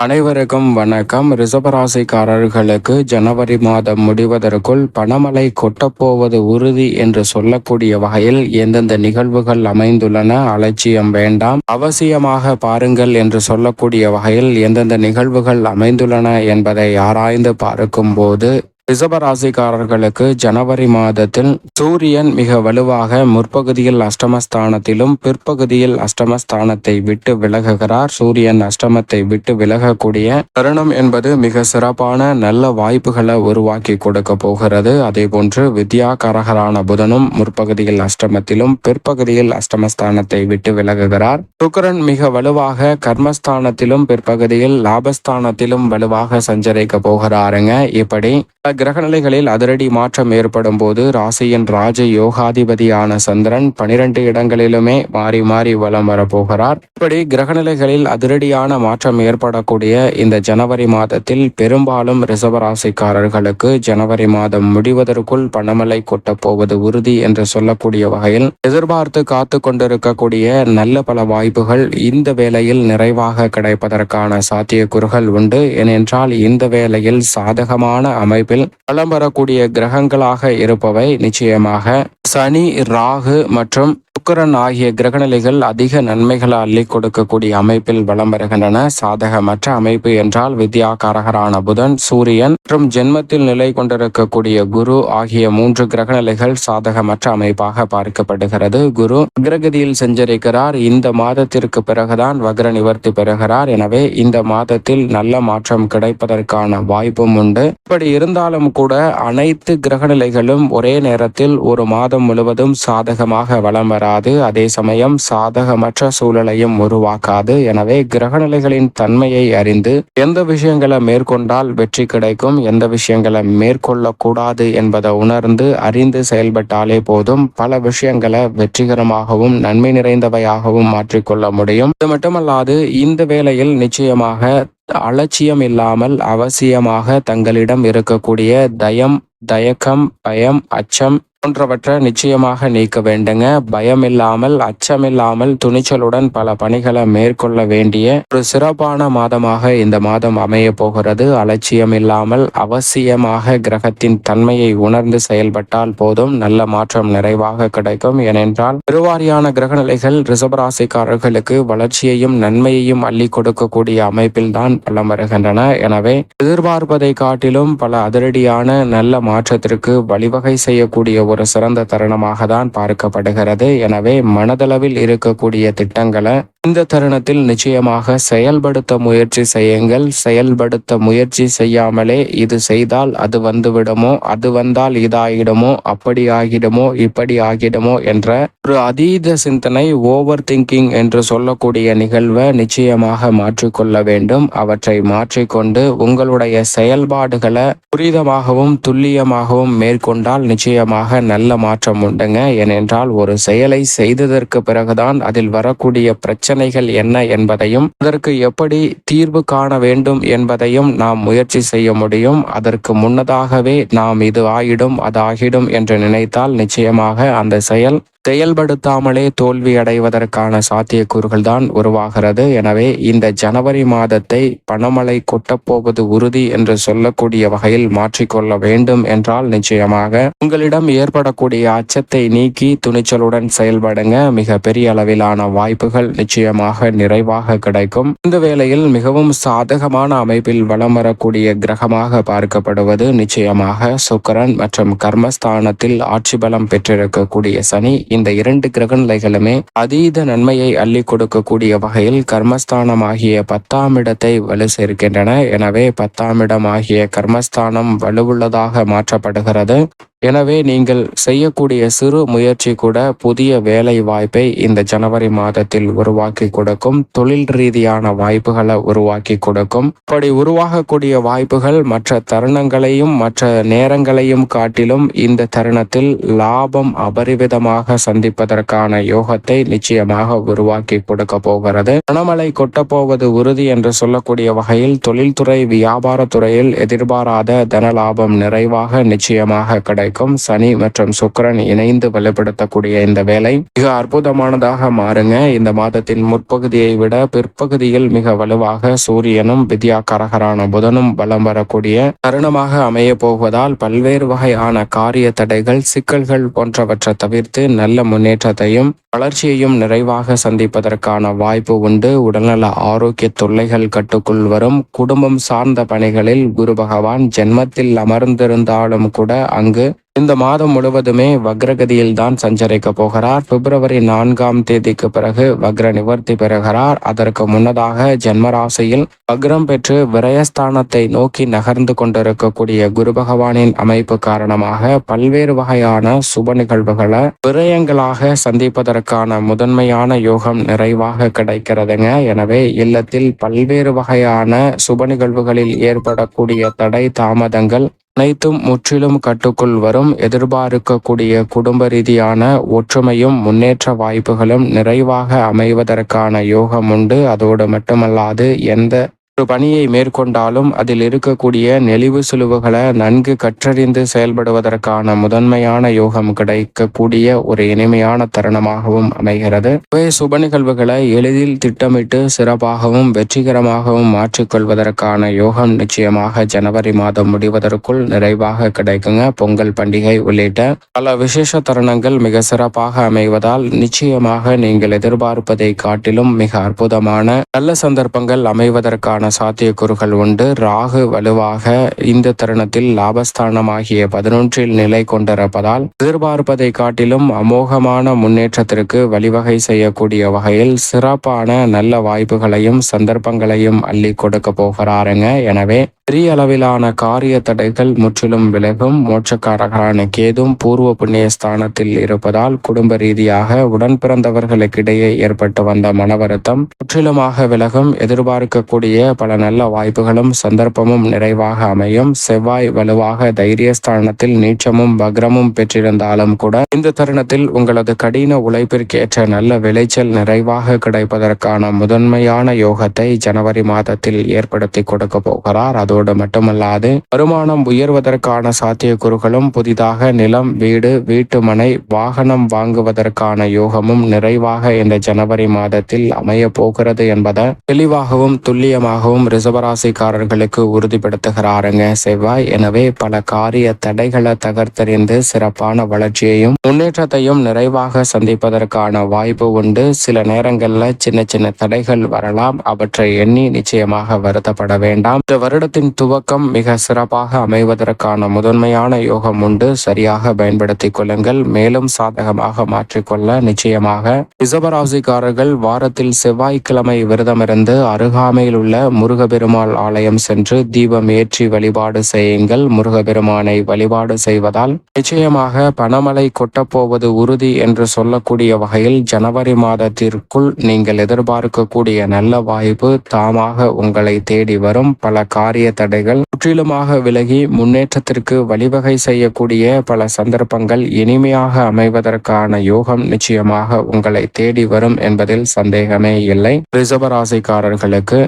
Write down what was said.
அனைவருக்கும் வணக்கம். ரிஷபராசிக்காரர்களுக்கு ஜனவரி மாதம் முடிவதற்குள் பணமழை கொட்டப்போவது உறுதி என்று சொல்லக்கூடிய வகையில் எந்தெந்த நிகழ்வுகள் அமைந்துள்ளன, அலட்சியம் வேண்டாம், அவசியமாக பாருங்கள் என்று சொல்லக்கூடிய வகையில் எந்தெந்த நிகழ்வுகள் அமைந்துள்ளன என்பதை ஆராய்ந்து பார்க்கும்போது ரிஷபராசிக்காரர்களுக்கு ஜனவரி மாதத்தில் சூரியன் மிக வலுவாக முற்பகுதியில் அஷ்டமஸ்தானத்திலும் பிற்பகுதியில் அஷ்டமஸ்தானத்தை விட்டு விலகுகிறார். சூரியன் அஷ்டமத்தை விட்டு விலகக்கூடிய தருணம் என்பது மிக சிறப்பான நல்ல வாய்ப்புகளை உருவாக்கி கொடுக்க போகிறது. அதே போன்று வித்யாகாரகரான புதனும் முற்பகுதியில் அஷ்டமத்திலும் பிற்பகுதியில் அஷ்டமஸ்தானத்தை விட்டு விலகுகிறார். சுக்கிரன் மிக வலுவாக கர்மஸ்தானத்திலும் பிற்பகுதியில் லாபஸ்தானத்திலும் வலுவாக சஞ்சரிக்க போகிறாருங்க. இப்படி கிரகநிலைகளில் அதிரடி மாற்றம் ஏற்படும் போது ராசியின் ராஜ யோகாதிபதியான சந்திரன் 12 இடங்களிலுமே மாறி மாறி வலம் வரப்போகிறார். இப்படி கிரகநிலைகளில் அதிரடியான மாற்றம் ஏற்படக்கூடிய இந்த ஜனவரி மாதத்தில் பெரும்பாலும் ரிஷபராசிக்காரர்களுக்கு ஜனவரி மாதம் முடிவதற்குள் பணமழை கொட்டப்போவது உறுதி என்று சொல்லக்கூடிய வகையில் எதிர்பார்த்து காத்து கொண்டிருக்கக்கூடிய நல்ல பல வாய்ப்புகள் இந்த வேளையில் நிறைவாக கிடைப்பதற்கான சாத்தியக்கூறுகள் உண்டு. ஏனென்றால் இந்த வேளையில் சாதகமான அமைப்பில் வலம் வரக்கூடிய கிரகங்களாக இருப்பவை நிச்சயமாக சனி, ராகு மற்றும் சுக்கிரன் ஆகிய கிரகநிலைகள் அதிக நன்மைகளை அள்ளி கொடுக்கக்கூடிய அமைப்பில் வலம் வருகின்றன. சாதகமற்ற அமைப்பு என்றால் வித்யாகாரகரான புதன், சூரியன் மற்றும் ஜென்மத்தில் நிலை கொண்டிருக்கக்கூடிய குரு ஆகிய 3 கிரகநிலைகள் சாதகமற்ற அமைப்பாக பார்க்கப்படுகிறது. குரு வக்ரகதியில் சஞ்சரிக்கிறார். இந்த மாதத்திற்கு பிறகுதான் வக்ர நிவர்த்தி பெறுகிறார். எனவே இந்த மாதத்தில் நல்ல மாற்றம் கிடைப்பதற்கான வாய்ப்பும் உண்டு. இப்படி இருந்தாலும் கூட அனைத்து கிரகநிலைகளும் ஒரே நேரத்தில் ஒரு மாதம் முழுவதும் சாதகமாக வலம் வராது. அதே சமயம் சாதகமற்ற சூழலையும் உருவாக்காது. எனவே கிரகநிலைகளின் தன்மையை அறிந்து எந்த விஷயங்களை மேற்கொண்டால் வெற்றி கிடைக்கும், எந்த விஷயங்களை மேற்கொள்ளக்கூடாது என்பதை உணர்ந்து அறிந்து செயல்பட்டாலே போதும் பல விஷயங்களை வெற்றிகரமாகவும் நன்மை நிறைந்தவையாகவும் மாற்றிக்கொள்ள முடியும். இது மட்டுமல்லாது இந்த வேளையில் நிச்சயமாக அலட்சியம் இல்லாமல் அவசியமாக தங்களிடம் இருக்கக்கூடிய தயக்கம், பயம், அச்சம் போன்றவற்றை நிச்சயமாக நீக்க வேண்டுங்க. பயம் இல்லாமல், அச்சமில்லாமல் துணிச்சலுடன் பல பணிகளை மேற்கொள்ள வேண்டிய ஒரு சிறப்பான மாதமாக இந்த மாதம் அமைய போகிறது. அலட்சியம் இல்லாமல் அவசியமாக கிரகத்தின் தன்மையை உணர்ந்து செயல்பட்டால் போதும் நல்ல மாற்றம் நிறைவாக கிடைக்கும். ஏனென்றால் பெருவாரியான கிரகநிலைகள் ரிஷபராசிக்காரர்களுக்கு வளர்ச்சியையும் நன்மையையும் அள்ளி கொடுக்கக்கூடிய அமைப்பில் தான் பலம் வருகின்றன. எனவே எதிர்பார்ப்பதை காட்டிலும் பல அதிரடியான நல்ல மாற்றத்திற்கு வழிவகை செய்யக்கூடிய ஒரு சிறந்த தருணமாக தான் பார்க்கப்படுகிறது. எனவே மனதளவில் இருக்கக்கூடிய திட்டங்களை இந்த தருணத்தில் நிச்சயமாக செயல்படுத்த முயற்சி செய்யுங்கள். செயல்படுத்த முயற்சி செய்யாமலே இது செய்தால் அது வந்துவிடுமோ, அது வந்தால் இதாகிடுமோ, அப்படி ஆகிடுமோ, இப்படி ஆகிடுமோ என்ற ஒரு அதீத சிந்தனை, ஓவர் திங்கிங் என்று சொல்லக்கூடிய நிகழ்வை நிச்சயமாக மாற்றிக்கொள்ள வேண்டும். அவற்றை மாற்றிக்கொண்டு உங்களுடைய செயல்பாடுகளை துரிதமாகவும் துல்லியமாகவும் மேற்கொண்டால் நிச்சயமாக நல்ல மாற்றம் உண்டுங்க. ஏனென்றால் ஒரு செயலை செய்ததற்கு பிறகுதான் அதில் வரக்கூடிய பிரச்சனைகள் என்ன என்பதையும் அதற்கு எப்படி தீர்வு காண வேண்டும் என்பதையும் நாம் முயற்சி செய்ய முடியும். அதற்கு முன்னதாகவே நாம் இது ஆகிடும் அது ஆகிடும் என்று நினைத்தால் நிச்சயமாக அந்த செயல்படுத்தாமலே தோல்வி அடைவதற்கான சாத்தியக்கூறுகள் தான் உருவாகிறது. எனவே இந்த ஜனவரி மாதத்தை பணமழை கொட்டப்போவது உறுதி என்று சொல்லக்கூடிய வகையில் மாற்றிக்கொள்ள வேண்டும் என்றால் நிச்சயமாக உங்களிடம் ஏற்படக்கூடிய அச்சத்தை நீக்கி துணிச்சலுடன் செயல்படுங்க. மிக பெரிய அளவிலான வாய்ப்புகள் நிச்சயமாக நிறைவாக கிடைக்கும். இந்த வேளையில் மிகவும் சாதகமான அமைப்பில் வலம் வரக்கூடிய கிரகமாக பார்க்கப்படுவது நிச்சயமாக சுக்கிரன் மற்றும் கர்மஸ்தானத்தில் ஆட்சி பலம் பெற்றிருக்கக்கூடிய சனி. இந்த 2 கிரகநிலைகளுமே அதீத நன்மையை அள்ளி கொடுக்கக்கூடிய வகையில் கர்மஸ்தானம் ஆகிய 10ஆம் இடத்தை வலு சேர்க்கின்றன. எனவே 10ஆம் இடம் ஆகிய கர்மஸ்தானம் வலுவுள்ளதாக மாற்றப்படுகிறது. எனவே நீங்கள் செய்யக்கூடிய சிறு முயற்சி கூட புதிய வேலை வாய்ப்பை இந்த ஜனவரி மாதத்தில் உருவாக்கி கொடுக்கும். தொழில் ரீதியான வாய்ப்புகளை உருவாக்கி கொடுக்கும். இப்படி உருவாகக்கூடிய வாய்ப்புகள் மற்ற தருணங்களையும் மற்ற நேரங்களையும் காட்டிலும் இந்த தருணத்தில் லாபம் அபரிவிதமாக சந்திப்பதற்கான யோகத்தை நிச்சயமாக உருவாக்கி கொடுக்க போகிறது. பணமழை கொட்டப்போவது உறுதி என்று சொல்லக்கூடிய வகையில் தொழில்துறை, வியாபாரத்துறையில் எதிர்பாராத தன லாபம் நிறைவாக நிச்சயமாக கிடைக்கும். கிடைக்கும். சனி மற்றும் சுக்கிரன் இணைந்து வலுப்படுத்தக்கூடிய இந்த வேலை மிக அற்புதமானதாக மாறுங்க. இந்த மாதத்தின் முற்பகுதியை விட பிற்பகுதியில் மிக வலுவாக சூரியனும் வித்யாகாரகரான புதனும் பலம் வரக்கூடிய தருணமாக அமைய போவதால் பல்வேறு வகையான காரிய தடைகள், சிக்கல்கள் போன்றவற்றை தவிர்த்து நல்ல முன்னேற்றத்தையும் வளர்ச்சியையும் நிறைவாக சந்திப்பதற்கான வாய்ப்பு உண்டு. உடல்நல ஆரோக்கிய தொல்லைகள் கட்டுக்குள் வரும். குடும்பம் சார்ந்த பணிகளில் குரு பகவான் ஜென்மத்தில் அமர்ந்திருந்தாலும் கூட அங்கு இந்த மாதம் முழுவதுமே வக்ரகதியில் தான் சஞ்சரிக்க போகிறார். பிப்ரவரி 4ஆம் தேதிக்கு பிறகு வக்ர நிவர்த்தி பெறுகிறார். அதற்கு முன்னதாக ஜென்மராசியில் வக்ரம் பெற்று விரயஸ்தானத்தை நோக்கி நகர்ந்து கொண்டிருக்கக்கூடிய குரு பகவானின் அமைப்பு காரணமாக பல்வேறு வகையான சுப நிகழ்வுகளை விரயங்களாக சந்திப்பதற்கான முதன்மையான யோகம் நிறைவாக கிடைக்கிறதுங்க. எனவே இல்லத்தில் பல்வேறு வகையான சுப நிகழ்வுகளில் ஏற்படக்கூடிய தடை தாமதங்கள் அனைத்தும் முற்றிலும் கட்டுக்குள் வரும். எதிர்பார்க்கக்கூடிய குடும்ப ரீதியான ஒற்றுமையும் முன்னேற்ற வாய்ப்புகளும் நிறைவாக அமைவதற்கான யோகம் உண்டு. அதோடு மட்டுமல்லாது எந்த ஒரு பணியை மேற்கொண்டாலும் அதில் இருக்கக்கூடிய நெளிவு சுழிவுகளை நன்கு கற்றறிந்து செயல்படுவதற்கான முதன்மையான யோகம் கிடைக்கக்கூடிய ஒரு இனிமையான தருணமாகவும் அமைகிறது. சுப நிகழ்வுகளை எளிதில் திட்டமிட்டு சிறப்பாகவும் வெற்றிகரமாகவும் மாற்றிக்கொள்வதற்கான யோகம் நிச்சயமாக ஜனவரி மாதம் முடிவதற்குள் நிறைவாக கிடைக்குங்க. பொங்கல் பண்டிகை உள்ளிட்ட பல விசேஷ தருணங்கள் மிக சிறப்பாக அமைவதால் நிச்சயமாக நீங்கள் எதிர்பார்ப்பதை காட்டிலும் மிக அற்புதமான நல்ல சந்தர்ப்பங்கள் அமைவதற்கான சாத்தியக்கூறுகள் உண்டு. ராகு வலுவாக இந்த தருணத்தில் லாபஸ்தானமாகிய 11இல் நிலை கொண்டிருப்பதால் எதிர்பார்ப்பதை காட்டிலும் அமோகமான முன்னேற்றத்திற்கு வழிவகை செய்யக்கூடிய வகையில் சிறப்பான நல்ல வாய்ப்புகளையும் சந்தர்ப்பங்களையும் அள்ளி கொடுக்க போகிறாருங்க. எனவே பெரிய அளவிலான காரிய தடைகள் முற்றிலும் விலகும். மோட்சக்காரகரான கேதும் பூர்வ புண்ணிய ஸ்தானத்தில் இருப்பதால் குடும்ப ரீதியாக உடன் பிறந்தவர்களுக்கிடையே ஏற்பட்டு வந்த மன வருத்தம் முற்றிலுமாக விலகும். எதிர்பார்க்கக்கூடிய பல நல்ல வாய்ப்புகளும் சந்தர்ப்பமும் நிறைவாக அமையும். செவ்வாய் வலுவாக தைரியஸ்தானத்தில் நீச்சமும் வக்ரமும் பெற்றிருந்தாலும் கூட இந்த தருணத்தில் உங்களது கடின உழைப்பிற்கேற்ற நல்ல விளைச்சல் நிறைவாக கிடைப்பதற்கான முதன்மையான யோகத்தை ஜனவரி மாதத்தில் ஏற்படுத்தி கொடுக்க போகிறார். அதோடு மட்டுமல்லாது வருமானம் உயர்வதற்கான சாத்தியக்கூறுகளும் புதிதாக நிலம், வீடு, வீட்டு மனை, வாகனம் வாங்குவதற்கான யோகமும் நிறைவாக இந்த ஜனவரி மாதத்தில் அமைய போகிறது என்பதை தெளிவாகவும் துல்லியமாகவும் ரிஷபராசிக்காரர்களுக்கு உறுதிப்படுத்துகிறாருங்க செவ்வாய். எனவே பல காரிய தடைகளை தகர்த்தெறிந்து சிறப்பான வளர்ச்சியையும் முன்னேற்றத்தையும் நிறைவாக சந்திப்பதற்கான வாய்ப்பு உண்டு. சில நேரங்களில் சின்ன சின்ன தடைகள் வரலாம். அவற்றை எண்ணி நிச்சயமாக வருத்தப்பட வேண்டாம். இந்த வருடத்தின் துவக்கம் மிக சிறப்பாக அமைவதற்கான முதன்மையான யோகம் உண்டு. சரியாக பயன்படுத்திக் கொள்ளுங்கள். மேலும் சாதகமாக மாற்றிக்கொள்ள நிச்சயமாக ரிஷபராசிக்காரர்கள் வாரத்தில் செவ்வாய்க்கிழமை விரதமிருந்து அருகாமையில் உள்ள முருகபெருமாள் ஆலயம் சென்று தீபம் ஏற்றி வழிபாடு செய்யுங்கள். முருகபெருமானை வழிபாடு செய்வதால் நிச்சயமாக பணமழை கொட்டப்போவது உறுதி என்று சொல்லக்கூடிய வகையில் ஜனவரி மாதத்திற்குள் நீங்கள் எதிர்பார்க்கக்கூடிய நல்ல வாய்ப்பு தாமாக உங்களை தேடி வரும். பல காரிய தடைகள் முற்றிலுமாக விலகி முன்னேற்றத்திற்கு வழிவகை செய்யக்கூடிய பல சந்தர்ப்பங்கள் இனிமையாக அமைவதற்கான யோகம் நிச்சயமாக உங்களை தேடி வரும் என்பதில் சந்தேகமே இல்லை. ரிஷபராசிக்காரர்களுக்கு